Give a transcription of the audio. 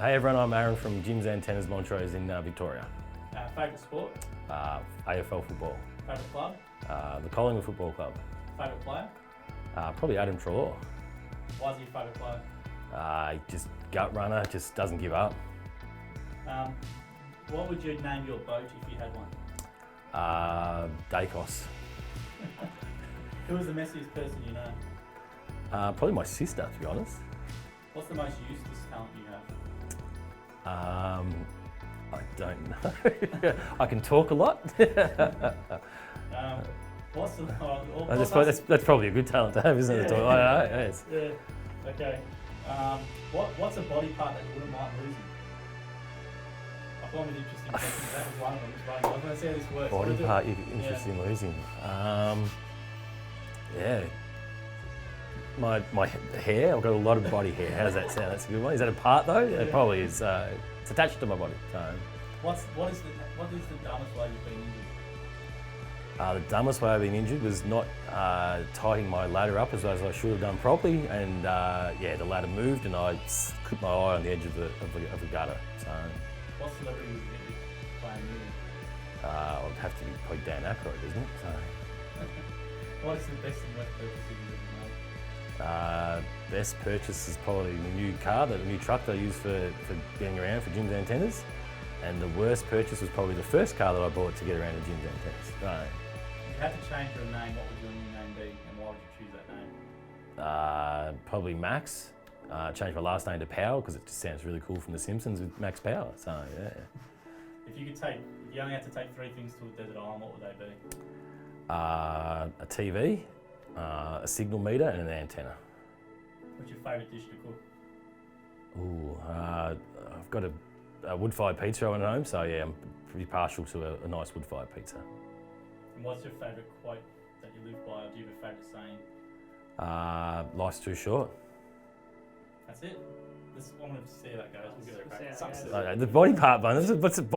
Hey everyone, I'm Aaron from Gyms Antennas Montrose in Victoria. Favourite sport? AFL football. Favourite club? The Collingwood Football Club. Favourite player? Probably Adam Treloar. Why is he your favourite player? Just gut runner, just doesn't give up. What would you name your boat if you had one? Dacos. Who is the messiest person you know? Probably my sister, to be honest. What's the most useless talent you have? I don't know. I can talk a lot. What's the... That's probably a good talent to have, isn't it? I don't know. Yes. Yeah. Okay. What's a body part that you wouldn't mind losing? I find it interesting. That was one of them. I was going to see how this works. Body part you're interested in losing. Yeah. My hair, I've got a lot of body hair. How does that sound? That's a good one. Is that a part though? Yeah. It probably is. It's attached to my body. So. What is the dumbest way you've been injured? The dumbest way I've been injured was not tightening my ladder up as I should have done properly, and the ladder moved and I clipped my eye on the edge of the gutter. So. What celebrity was injured playing you? It would have to be probably Dan Aykroyd, isn't it? So. What is the best and worst purchase you've ever made? Best purchase is probably the new car, the new truck that I use for getting around for Gyms Antennas. And the worst purchase was probably the first car that I bought to get around to Gyms Antennas. Right. If you had to change your name, what would your new name be and why would you choose that name? Probably Max. Changed my last name to Power because it just sounds really cool from The Simpsons with Max Power. So yeah. If you only had to take 3 things to a desert island, what would they be? A TV, a signal meter, and an antenna. What's your favourite dish to cook? Ooh, I've got a wood-fired pizza oven at home, so yeah, I'm pretty partial to a nice wood-fired pizza. And what's your favourite quote that you live by, or do you have a favourite saying? Life's too short. That's it. I want to see how that goes. We'll get it back. The body part one. What's it?